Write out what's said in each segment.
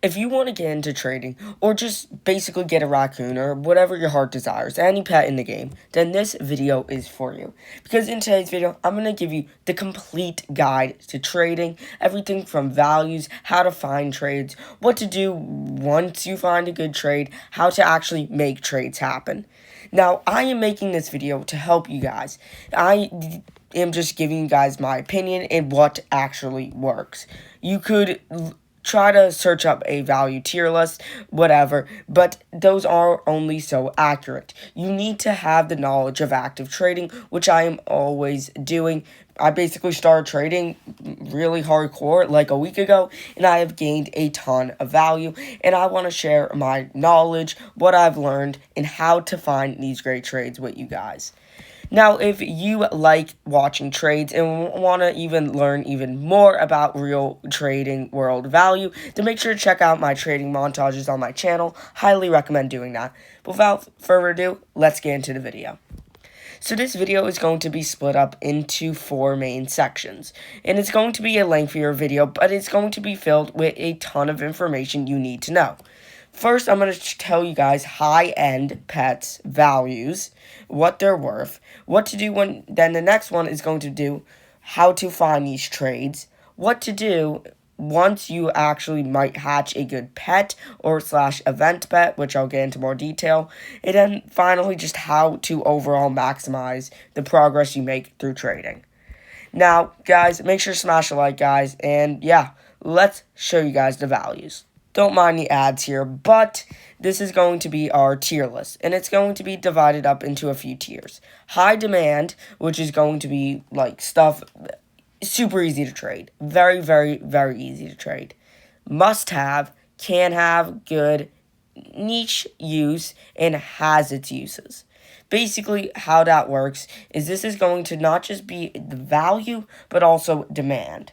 If you want to get into trading, or just basically get a raccoon, or whatever your heart desires, any pet in the game, then this video is for you. Because in today's video, I'm going to give you the complete guide to trading, everything from values, how to find trades, what to do once you find a good trade, how to actually make trades happen. Now, I am making this video to help you guys. I am just giving you guys my opinion and what actually works. You could try to search up a value tier list, whatever, but those are only so accurate. You need to have the knowledge of active trading, which I am always doing. I basically started trading really hardcore like a week ago, and I have gained a ton of value, and I want to share my knowledge, what I've learned, and how to find these great trades with you guys. Now, if you like watching trades and want to even learn even more about real trading world value, then make sure to check out my trading montages on my channel. Highly recommend doing that. But without further ado, let's get into the video. So this video is going to be split up into 4 main sections, and it's going to be a lengthier video, but it's going to be filled with a ton of information you need to know. First, I'm going to tell you guys high-end pets values, what they're worth, what to do when, then the next one is going to do how to find these trades, what to do once you actually might hatch a good pet or / event pet, which I'll get into more detail, and then finally just how to overall maximize the progress you make through trading. Now, guys, make sure to smash a like, guys, and yeah, let's show you guys the values. Don't mind the ads here, but this is going to be our tier list, and it's going to be divided up into a few tiers. High demand, which is going to be like stuff super easy to trade. Very, very, very easy to trade. Must have, can have, good, niche use, and has its uses. Basically, how that works is this is going to not just be the value, but also demand.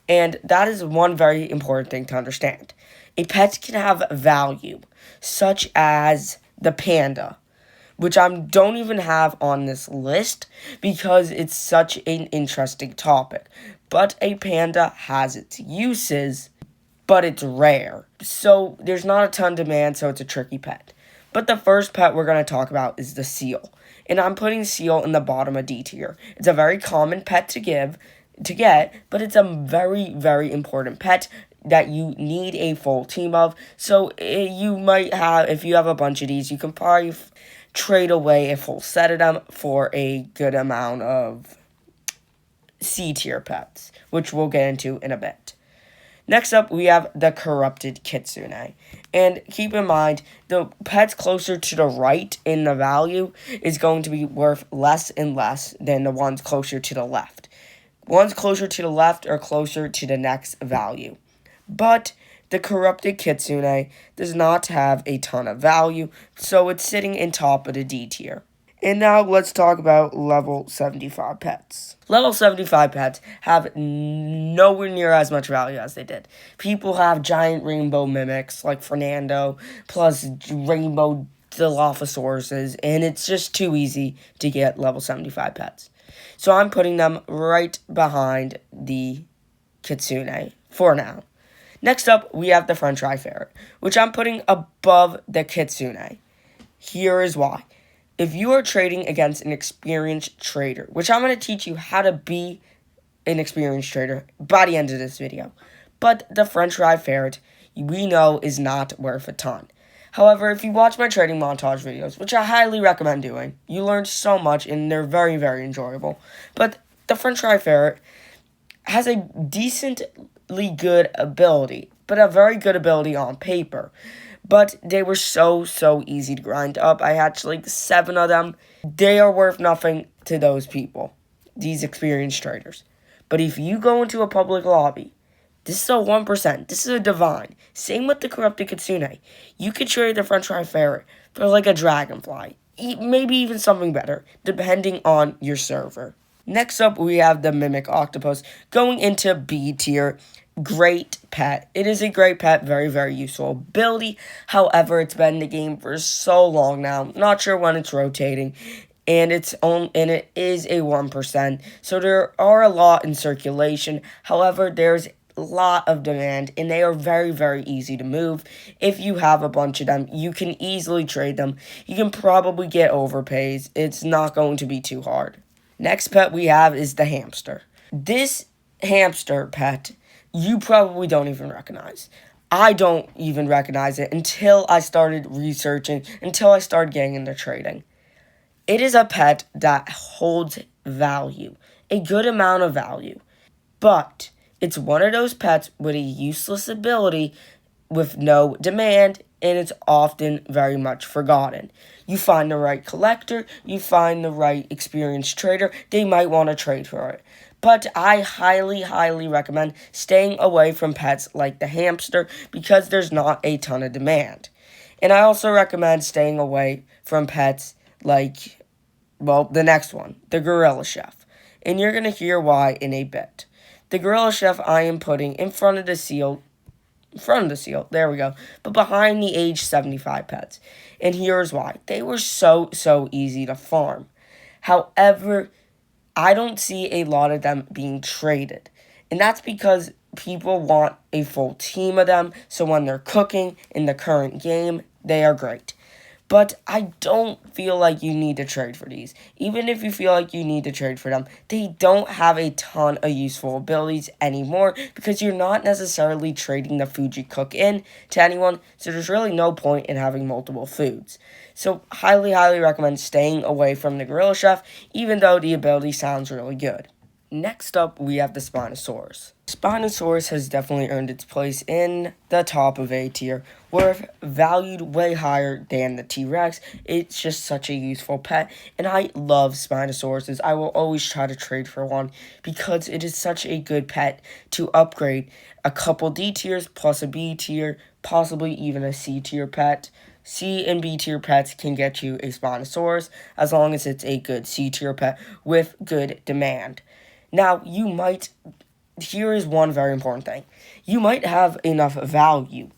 And that is one very important thing to understand. A pet can have value, such as the panda, which I don't even have on this list because it's such an interesting topic. But a panda has its uses, but it's rare. So there's not a ton of demand, so it's a tricky pet. But the first pet we're going to talk about is the seal. And I'm putting seal in the bottom of D tier. It's a very common pet to get, but it's a very, very important pet that you need a full team of. So you might have, if you have a bunch of these, you can probably trade away a full set of them for a good amount of C tier pets, which we'll get into in a bit. Next up, we have the corrupted kitsune. And keep in mind, the pets closer to the right in the value is going to be worth less and less than the ones closer to the left. Ones closer to the left are closer to the next value. But the corrupted kitsune does not have a ton of value, so it's sitting in top of the D tier. And now let's talk about level 75 pets. Level 75 pets have nowhere near as much value as they did. People have giant rainbow mimics like Fernando, plus rainbow Dilophosauruses, and it's just too easy to get level 75 pets. So I'm putting them right behind the kitsune for now. Next up, we have the French eye ferret, which I'm putting above the kitsune. Here is why. If you are trading against an experienced trader, which I'm going to teach you how to be an experienced trader by the end of this video, but the French eye ferret, we know, is not worth a ton. However, if you watch my trading montage videos, which I highly recommend doing, you learn so much and they're very, very enjoyable. But the French eye ferret has a decently good ability, but a very good ability on paper. But they were so easy to grind up. I hatched like 7 of them. They are worth nothing to those people, these experienced traders. But if you go into a public lobby, this is a 1%. This is a divine. Same with the corrupted kitsune. You could trade the French eye ferret for like a dragonfly. Maybe even something better, depending on your server. Next up, we have the mimic octopus going into B tier. Great pet. It is a great pet, very, very useful ability. However, it's been in the game for so long now. Not sure when it's rotating. And it is a 1%. So there are a lot in circulation. However, there's lot of demand, and they are very, very easy to move. If you have a bunch of them, you can easily trade them. You can probably get overpays. It's not going to be too hard. Next pet we have is the hamster. This hamster pet, you probably don't even recognize. I don't even recognize it until I started researching, until I started getting into trading. It is a pet that holds value, a good amount of value. But it's one of those pets with a useless ability with no demand, and it's often very much forgotten. You find the right collector, you find the right experienced trader, they might want to trade for it. But I highly, highly recommend staying away from pets like the hamster because there's not a ton of demand. And I also recommend staying away from pets like, well, the next one, the gorilla chef. And you're going to hear why in a bit. The gorilla chef I am putting in front of the seal, there we go, but behind the age 75 pets. And here's why. They were so easy to farm. However, I don't see a lot of them being traded. And that's because people want a full team of them, so when they're cooking in the current game, they are great. But I don't feel like you need to trade for these. Even if you feel like you need to trade for them, they don't have a ton of useful abilities anymore because you're not necessarily trading the food you cook in to anyone, so there's really no point in having multiple foods. So highly, highly recommend staying away from the Gorilla Chef, even though the ability sounds really good. Next up, we have the Spinosaurus. Spinosaurus has definitely earned its place in the top of A tier, where valued way higher than the T-Rex. It's just such a useful pet, and I love Spinosauruses. I will always try to trade for one because it is such a good pet to upgrade a couple D tiers plus a B tier, possibly even a C tier pet. C and B tier pets can get you a Spinosaurus as long as it's a good C tier pet with good demand. Now, here is one very important thing. You might have enough value.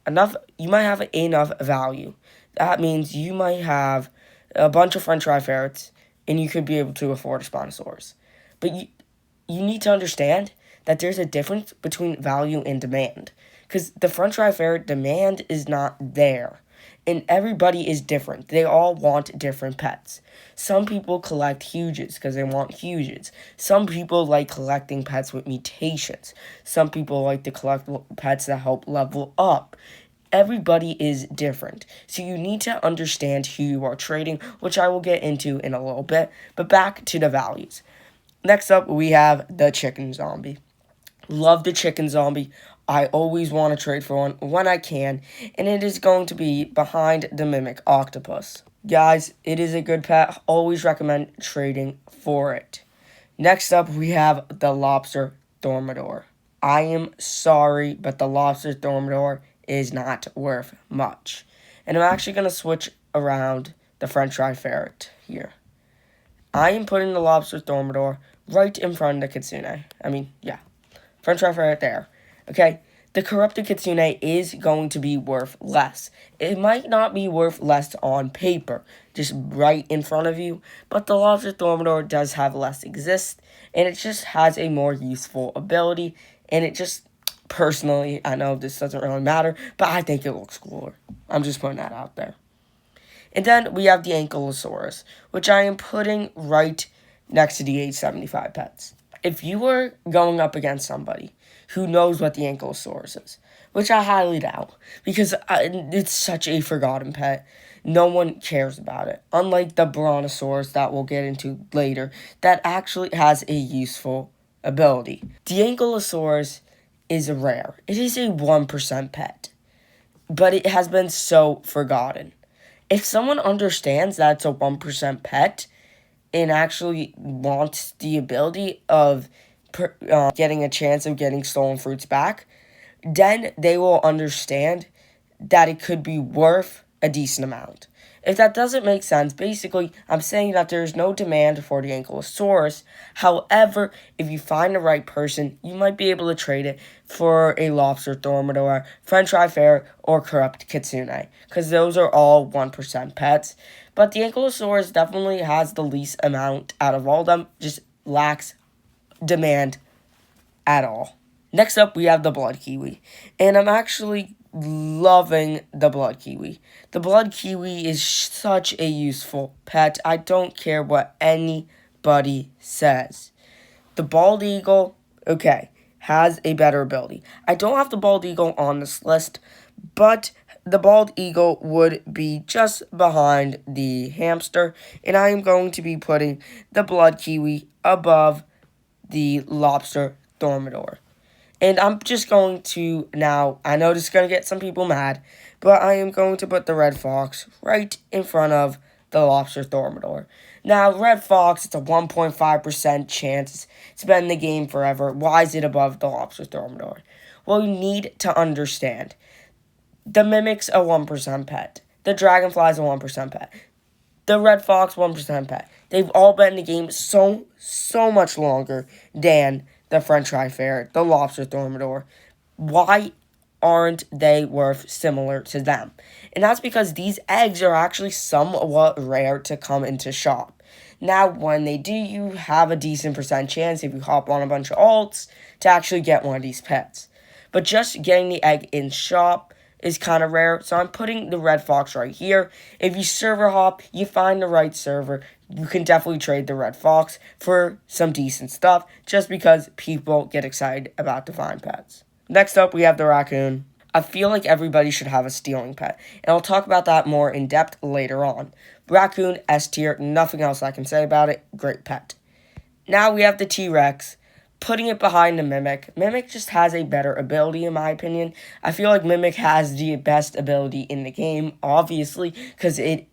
You might have enough value. That means you might have a bunch of French fry ferrets, and you could be able to afford a Spinosaurus. But you need to understand that there's a difference between value and demand. Because the French fry ferret demand is not there. And everybody is different. They all want different pets. Some people collect huges because they want huges. Some people like collecting pets with mutations. Some people like to collect pets that help level up. Everybody is different. So you need to understand who you are trading, which I will get into in a little bit. But back to the values. Next up, we have the chicken zombie. Love the chicken zombie. I always want to trade for one when I can, and it is going to be behind the mimic octopus. Guys, it is a good pet. Always recommend trading for it. Next up, we have the lobster thermidor. I am sorry, but the lobster thermidor is not worth much. And I'm actually going to switch around the French fry ferret here. I am putting the lobster thermidor right in front of the kitsune. French fry ferret there. Okay, the corrupted kitsune is going to be worth less. It might not be worth less on paper, just right in front of you, but the lobster thermidor does have less exist, and it just has a more useful ability, and it just, personally, I know this doesn't really matter, but I think it looks cooler. I'm just putting that out there. And then we have the Ankylosaurus, which I am putting right next to the age 75 pets. If you were going up against somebody who knows what the Ankylosaurus is, which I highly doubt, because it's such a forgotten pet, no one cares about it. Unlike the Brontosaurus that we'll get into later, that actually has a useful ability. The Ankylosaurus is rare. It is a 1% pet, but it has been so forgotten. If someone understands that it's a 1% pet and actually wants the ability of getting a chance of getting stolen fruits back, then they will understand that it could be worth a decent amount. If that doesn't make sense, basically, I'm saying that there's no demand for the Ankylosaurus. However, if you find the right person, you might be able to trade it for a lobster thermidor, French fry ferret, or corrupt kitsune, because those are all 1% pets. But the Ankylosaurus definitely has the least amount out of all of them, just lacks demand at all. Next up, we have the blood kiwi. And I'm actually loving the blood kiwi. The blood kiwi is such a useful pet. I don't care what anybody says. The bald eagle, okay, has a better ability. I don't have the bald eagle on this list, but the bald eagle would be just behind the hamster, and I am going to be putting the blood kiwi above the lobster thermidor. And I'm just going to now, I know this is going to get some people mad, but I am going to put the red fox right in front of the lobster thermidor. Now, red fox, it's a 1.5% chance. It's been in the game forever. Why is it above the lobster thermidor? Well, you need to understand. The mimic's a 1% pet. The dragonfly's a 1% pet. The red fox, 1% pet. They've all been in the game so much longer than the French Tri-Fair, the lobster thermidor. Why aren't they worth similar to them? And that's because these eggs are actually somewhat rare to come into shop. Now, when they do, you have a decent percent chance if you hop on a bunch of alts to actually get one of these pets. But just getting the egg in shop is kind of rare, so I'm putting the red fox right here. If you server hop, you find the right server, you can definitely trade the red fox for some decent stuff, just because people get excited about divine pets. Next up, we have the raccoon. I feel like everybody should have a stealing pet, and I'll talk about that more in depth later on. Raccoon, S tier, nothing else I can say about it, great pet. Now we have the T-Rex. Putting it behind the Mimic. Mimic just has a better ability, in my opinion. I feel like Mimic has the best ability in the game, obviously, because it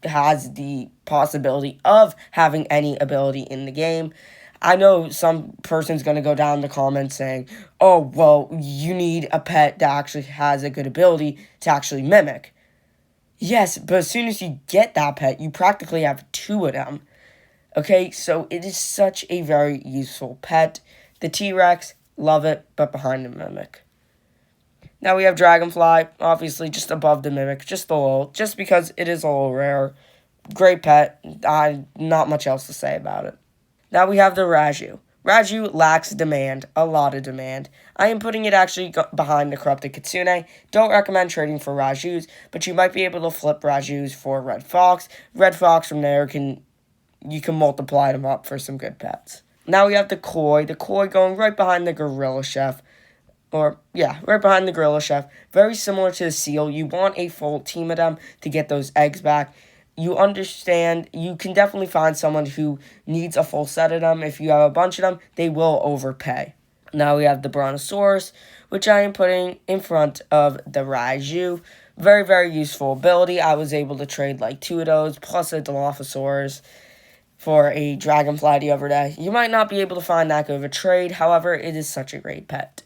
has the possibility of having any ability in the game. I know some person's going to go down in the comments saying, oh, well, you need a pet that actually has a good ability to actually mimic. Yes, but as soon as you get that pet, you practically have two of them. Okay, so it is such a very useful pet. The T-Rex, love it, but behind the Mimic. Now we have Dragonfly, obviously just above the Mimic, just a little, just because it is a little rare. Great pet, not much else to say about it. Now we have the Raju. Raju lacks demand, a lot of demand. I am putting it actually behind the Corrupted Kitsune. Don't recommend trading for Rajus, but you might be able to flip Rajus for Red Fox. Red Fox from there you can multiply them up for some good pets. Now we have the Koi. The Koi going right behind the Gorilla Chef. Right behind the Gorilla Chef. Very similar to the Seal. You want a full team of them to get those eggs back. You understand, you can definitely find someone who needs a full set of them. If you have a bunch of them, they will overpay. Now we have the Brontosaurus, which I am putting in front of the Raju. Very, very useful ability. I was able to trade like two of those, plus a Dilophosaurus for a Dragonfly the other day. You might not be able to find that good of a trade, however, it is such a great pet.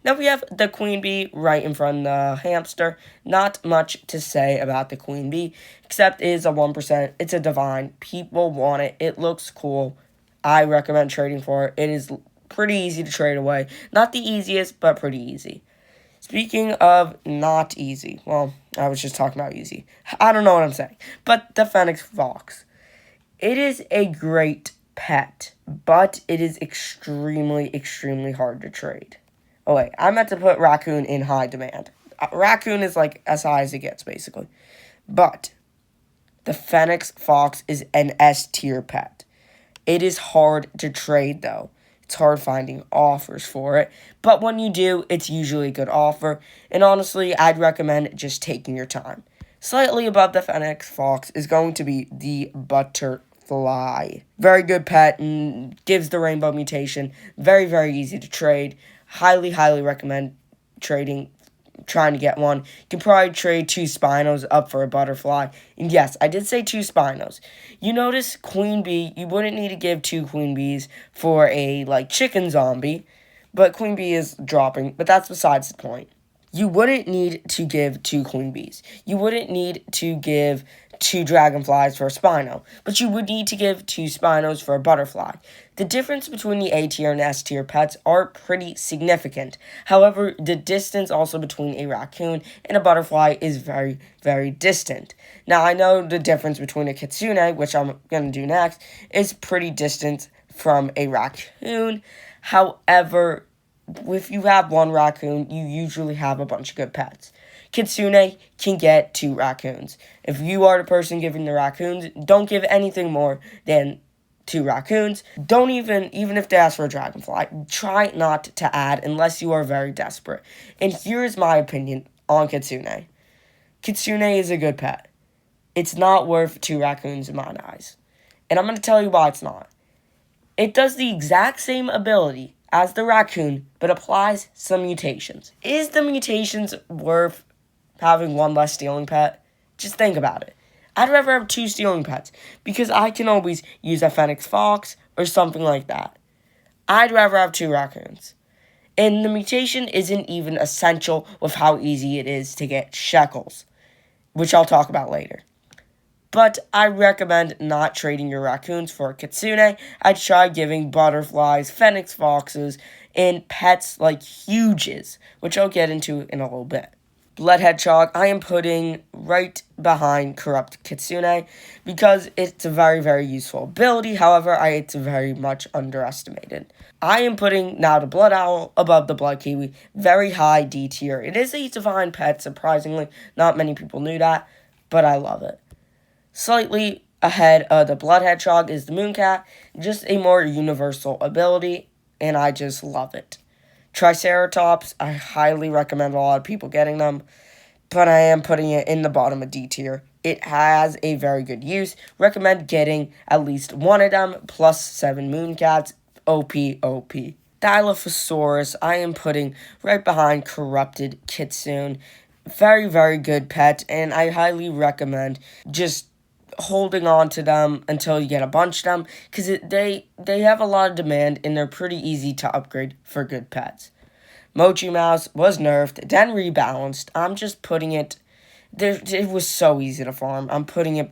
Now we have the Queen Bee right in front of the hamster. Not much to say about the Queen Bee, except it is a 1%. It's a divine. People want it. It looks cool. I recommend trading for it. It is pretty easy to trade away. Not the easiest, but pretty easy. Speaking of not easy, well, I was just talking about easy. I don't know what I'm saying. But the Phoenix Fox. It is a great pet, but it is extremely hard to trade. Oh, wait, I meant to put Raccoon in high demand. Raccoon is like as high as it gets, basically. But the Phoenix Fox is an S tier pet. It is hard to trade, though. It's hard finding offers for it. But when you do, it's usually a good offer. And honestly, I'd recommend just taking your time. Slightly above the Phoenix Fox is going to be the Butterfly. Very good pet and gives the rainbow mutation. Very easy to trade. Highly recommend trying to get one. You can probably trade 2 Spinos up for a Butterfly. And yes, I did say 2 Spinos. You notice Queen Bee, you wouldn't need to give 2 Queen Bees for a, chicken zombie. But Queen Bee is dropping, but that's besides the point. You wouldn't need to give 2 Queen Bees. You wouldn't need to give 2 Dragonflies for a Spino. But you would need to give 2 Spinos for a Butterfly. The difference between the A tier and S tier pets are pretty significant. However, the distance also between a raccoon and a butterfly is very distant. Now, I know the difference between a kitsune, which I'm going to do next, is pretty distant from a raccoon. However, if you have one raccoon, you usually have a bunch of good pets. Kitsune can get 2 raccoons. If you are the person giving the raccoons, don't give anything more than 2 raccoons. Don't even if they ask for a dragonfly, try not to add unless you are very desperate. And here's my opinion on Kitsune. Kitsune is a good pet. It's not worth 2 raccoons in my eyes. And I'm going to tell you why it's not. It does the exact same ability as the raccoon, but applies some mutations. Is the mutations worth having one less stealing pet? Just think about it. I'd rather have 2 stealing pets, because I can always use a Phoenix Fox or something like that. I'd rather have 2 raccoons. And the mutation isn't even essential with how easy it is to get shekels, which I'll talk about later. But I recommend not trading your raccoons for a Kitsune. I'd try giving butterflies, Phoenix Foxes, and pets like Huges, which I'll get into in a little bit. Blood Hedgehog, I am putting right behind Corrupt Kitsune because it's a very, very useful ability. However, it's very much underestimated. I am putting now the Blood Owl above the Blood Kiwi, very high D tier. It is a divine pet, surprisingly. Not many people knew that, but I love it. Slightly ahead of the Blood Hedgehog is the Mooncat, just a more universal ability, and I just love it. Triceratops, I highly recommend a lot of people getting them, but I am putting it in the bottom of D tier. It has a very good use. Recommend getting at least one of them, plus 7 Mooncats, OP. Dilophosaurus, I am putting right behind Corrupted Kitsune. Very, very good pet, and I highly recommend just holding on to them until you get a bunch of them, because they have a lot of demand and they're pretty easy to upgrade for good pets. Mochi Mouse was nerfed, then rebalanced. I'm just putting it there. It was so easy to farm. I'm putting it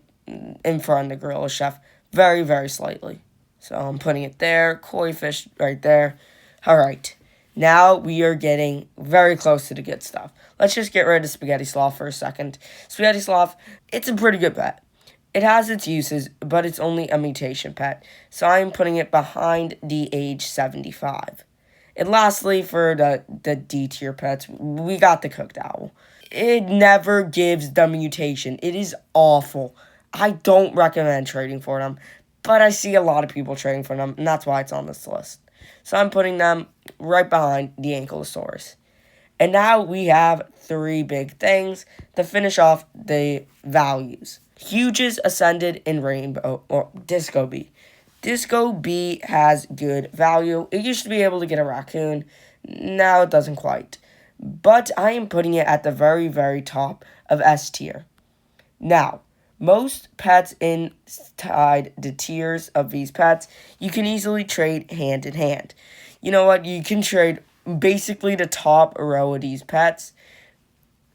in front of the Gorilla Chef very, very slightly. So I'm putting it there. Koi fish right there. Alright, now we are getting very close to the good stuff. Let's just get rid of Spaghetti Sloth for a second. Spaghetti Sloth, it's a pretty good pet. It has its uses, but it's only a mutation pet, so I am putting it behind the age 75. And lastly, for the D tier pets, we got the Cooked Owl. It never gives the mutation. It is awful. I don't recommend trading for them, but I see a lot of people trading for them, and that's why it's on this list. So I'm putting them right behind the Ankylosaurus. And now we have 3 big things to finish off the values. Huges ascended in Rainbow, or Disco Bee. Disco Bee has good value. It used to be able to get a raccoon. Now it doesn't quite. But I am putting it at the very, very top of S tier. Now, most pets inside the tiers of these pets, you can easily trade hand in hand. You know what? You can trade basically the top row of these pets.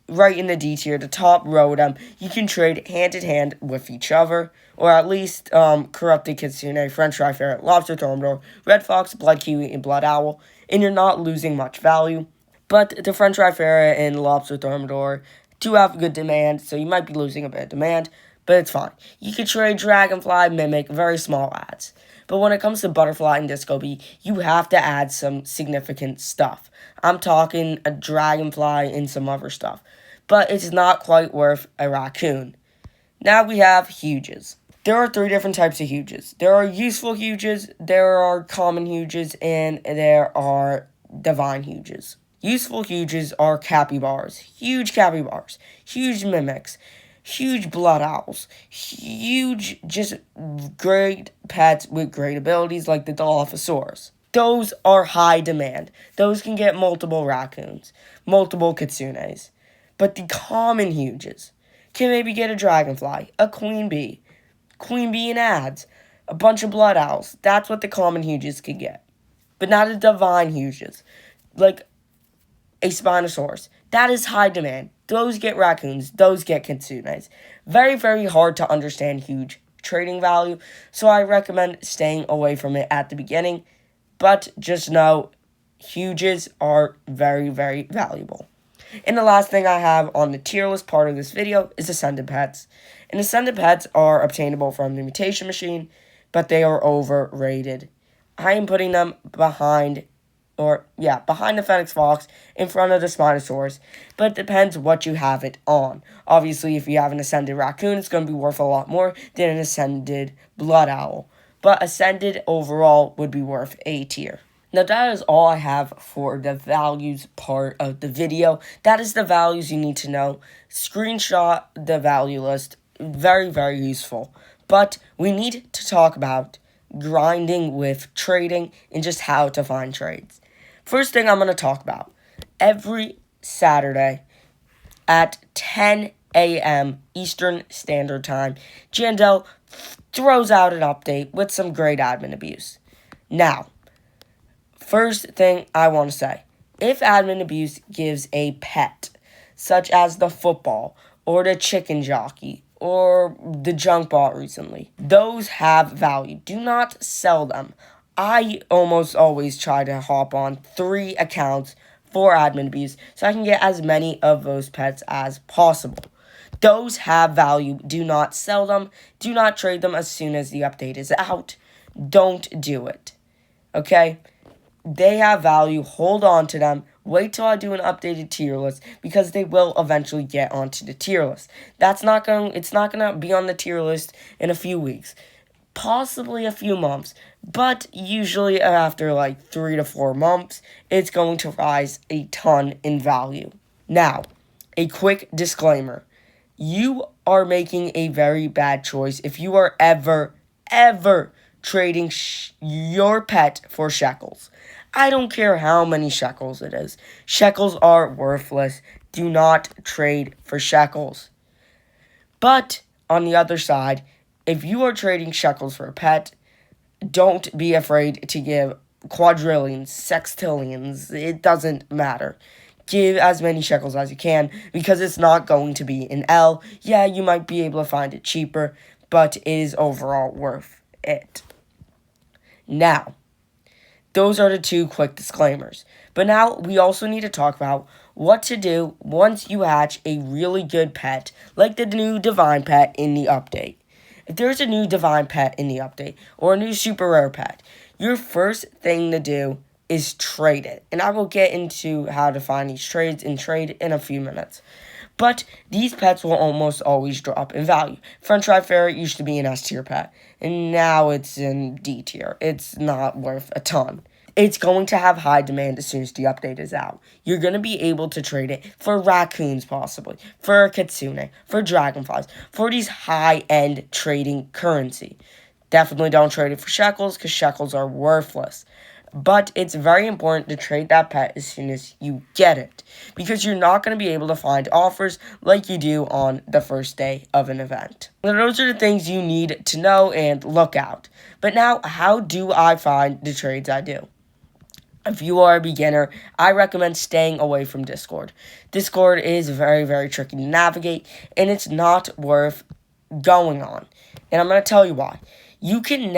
Right in the D tier, the top row of them, you can trade hand in hand with each other, or at least Corrupted Kitsune, French Tri-Ferret, Lobster Thermidor, Red Fox, Blood Kiwi, and Blood Owl, and you're not losing much value. But the French Tri-Ferret and Lobster Thermidor do have good demand, so you might be losing a bit of demand, but it's fine. You can trade Dragonfly, Mimic, very small adds. But when it comes to Butterfly and Disco Bee, you have to add some significant stuff. I'm talking a Dragonfly and some other stuff. But it's not quite worth a raccoon. Now we have Huges. There are 3 different types of Huges. There are useful Huges, there are common Huges, and there are divine Huges. Useful Huges are capybaras, huge mimics, huge blood owls, huge, just great pets with great abilities like the Dilophosaurus. Those are high demand. Those can get multiple raccoons, multiple kitsunes. But the common Huges can maybe get a dragonfly, a queen bee and adds, a bunch of blood owls. That's what the common Huges can get. But not the divine Huges, like a Spinosaurus. That is high demand. Those get raccoons, those get kitsunes. Very, very hard to understand huge trading value, so I recommend staying away from it at the beginning. But just know, Huges are very, very valuable. And the last thing I have on the tier list part of this video is Ascended Pets. And Ascended Pets are obtainable from the Mutation Machine, but they are overrated. I am putting them behind behind the Fenix Fox, in front of the Spinosaurus, but it depends what you have it on. Obviously, if you have an Ascended Raccoon, it's going to be worth a lot more than an Ascended Blood Owl, but Ascended overall would be worth A tier. Now that is all I have for the values part of the video. That is the values you need to know. Screenshot the value list. Very, very useful. But we need to talk about grinding with trading and just how to find trades. First thing I'm going to talk about. Every Saturday at 10 a.m. Eastern Standard Time, Jandel throws out an update with some great admin abuse. Now, first thing I want to say, if admin abuse gives a pet, such as the football, or the chicken jockey, or the junk bot recently, those have value. Do not sell them. I almost always try to hop on 3 accounts for admin abuse so I can get as many of those pets as possible. Those have value. Do not sell them. Do not trade them as soon as the update is out. Don't do it. Okay? They have value. Hold on to them. Wait till I do an updated tier list because they will eventually get onto the tier list. It's not going to be on the tier list in a few weeks. Possibly a few months, but usually after like 3 to 4 months, it's going to rise a ton in value. Now, a quick disclaimer. You are making a very bad choice if you are ever trading your pet for shekels. I don't care how many shekels it is. Shekels are worthless. Do not trade for shekels. But, on the other side, if you are trading shekels for a pet, don't be afraid to give quadrillions, sextillions. It doesn't matter. Give as many shekels as you can because it's not going to be an L. Yeah, you might be able to find it cheaper, but it is overall worth it. Now, those are the 2 quick disclaimers. But now we also need to talk about what to do once you hatch a really good pet, like the new Divine Pet in the update. If there's a new Divine Pet in the update, or a new Super Rare Pet, your first thing to do is trade it. And I will get into how to find these trades and trade in a few minutes. But these pets will almost always drop in value. French Rye Ferret used to be an S tier pet, and now it's in D tier. It's not worth a ton. It's going to have high demand as soon as the update is out. You're going to be able to trade it for raccoons possibly, for a kitsune, for dragonflies, for these high-end trading currency. Definitely don't trade it for shekels because shekels are worthless. But it's very important to trade that pet as soon as you get it, because you're not going to be able to find offers like you do on the first day of an event. Now, those are the things you need to know and look out. But now, how do I find the trades I do? If you are a beginner, I recommend staying away from Discord. Discord is very, very tricky to navigate, and it's not worth going on. And I'm going to tell you why. You can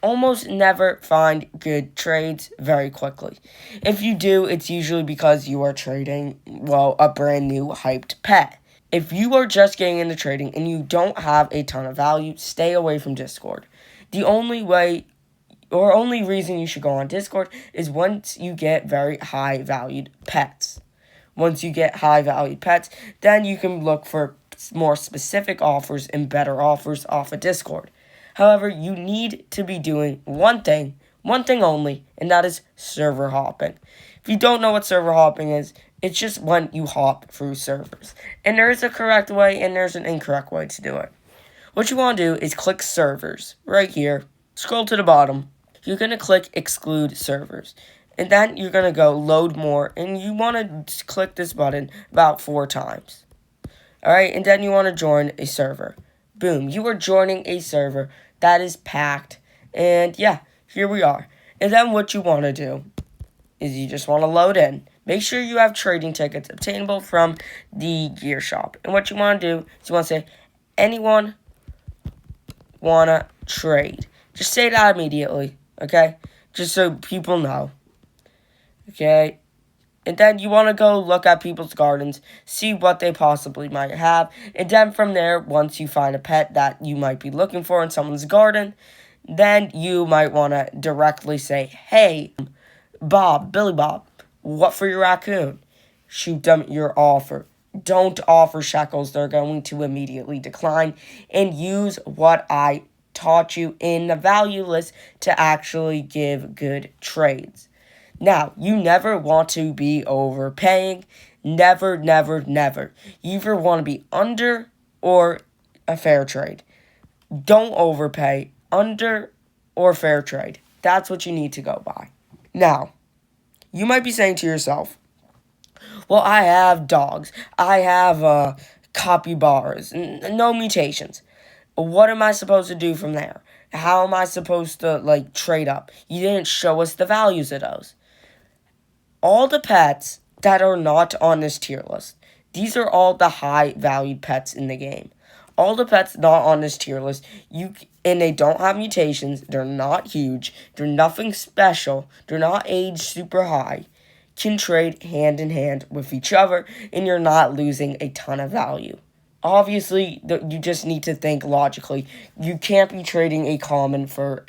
almost never find good trades very quickly. If you do, it's usually because you are trading, a brand new hyped pet. If you are just getting into trading and you don't have a ton of value, stay away from Discord. The only reason you should go on Discord is once you get very high valued pets. Once you get high valued pets, then you can look for more specific offers and better offers off of Discord. However, you need to be doing one thing only, and that is server hopping. If you don't know what server hopping is, it's just when you hop through servers. And there is a correct way and there's an incorrect way to do it. What you want to do is click servers right here, scroll to the bottom. You're going to click exclude servers. And then you're going to go load more, and you want to click this button about 4 times. Alright, and then you want to join a server. Boom, you are joining a server that is packed. And yeah, here we are. And then what you want to do is you just want to load in. Make sure you have trading tickets obtainable from the gear shop. And what you want to do is you want to say, anyone want to trade? Just say that immediately, okay? Just so people know. Okay? And then you want to go look at people's gardens, see what they possibly might have. And then from there, once you find a pet that you might be looking for in someone's garden, then you might want to directly say, hey, Bob, Billy Bob, what for your raccoon? Shoot them your offer. Don't offer shekels, they're going to immediately decline. And use what I taught you in the value list to actually give good trades. Now, you never want to be overpaying. Never, never, never. You either want to be under or a fair trade. Don't overpay. Under or fair trade. That's what you need to go by. Now, you might be saying to yourself, well, I have dogs. I have capybaras. No mutations. What am I supposed to do from there? How am I supposed to, trade up? You didn't show us the values of those. All the pets that are not on this tier list, these are all the high valued pets in the game. All the pets not on this tier list, and they don't have mutations, they're not huge, they're nothing special, they're not aged super high, can trade hand in hand with each other, and you're not losing a ton of value. Obviously, you just need to think logically. You can't be trading a common for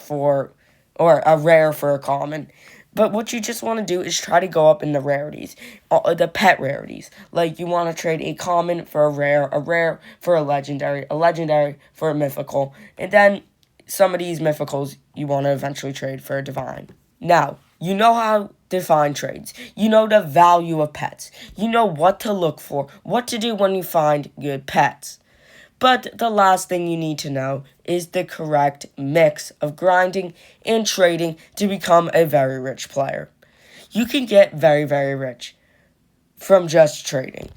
or a rare for a common. But what you just want to do is try to go up in the rarities, the pet rarities. Like, you want to trade a common for a rare for a legendary for a mythical, and then some of these mythicals you want to eventually trade for a divine. Now, you know how to find trades. You know the value of pets. You know what to look for, what to do when you find good pets. But the last thing you need to know is the correct mix of grinding and trading to become a very rich player. You can get very, very rich from just trading.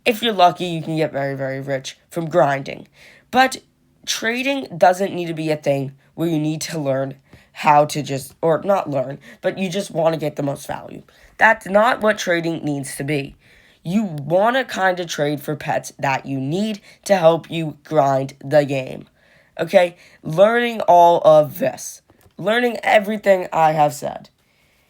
If you're lucky, you can get very, very rich from grinding. But trading doesn't need to be a thing where you need to learn how to or not learn, but you just want to get the most value. That's not what trading needs to be. You want to kind of trade for pets that you need to help you grind the game. Okay? Learning all of this. Learning everything I have said.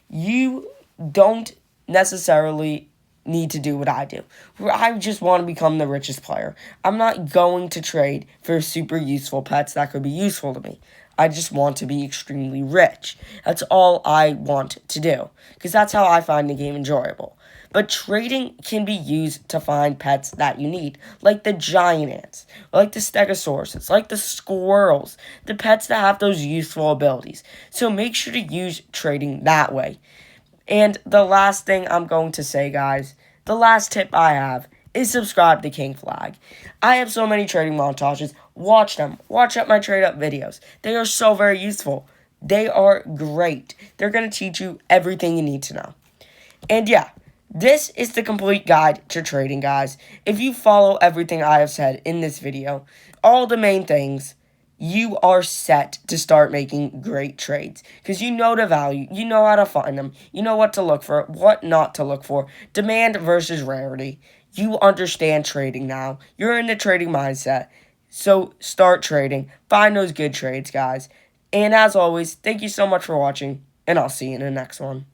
You don't necessarily need to do what I do. I just want to become the richest player. I'm not going to trade for super useful pets that could be useful to me. I just want to be extremely rich. That's all I want to do. Because that's how I find the game enjoyable. But trading can be used to find pets that you need, like the giant ants, like the stegosauruses, like the squirrels, the pets that have those useful abilities. So make sure to use trading that way. And the last thing I'm going to say, guys, the last tip I have is subscribe to King Flag. I have so many trading montages. Watch them. Watch up my trade up videos. They are so very useful. They are great. They're going to teach you everything you need to know. And yeah, this is the complete guide to trading, guys. If you follow everything I have said in this video, all the main things, you are set to start making great trades. Because you know the value, you know how to find them, you know what to look for, what not to look for, demand versus rarity. You understand trading now. You're in the trading mindset. So start trading. Find those good trades, guys. And as always, thank you so much for watching, and I'll see you in the next one.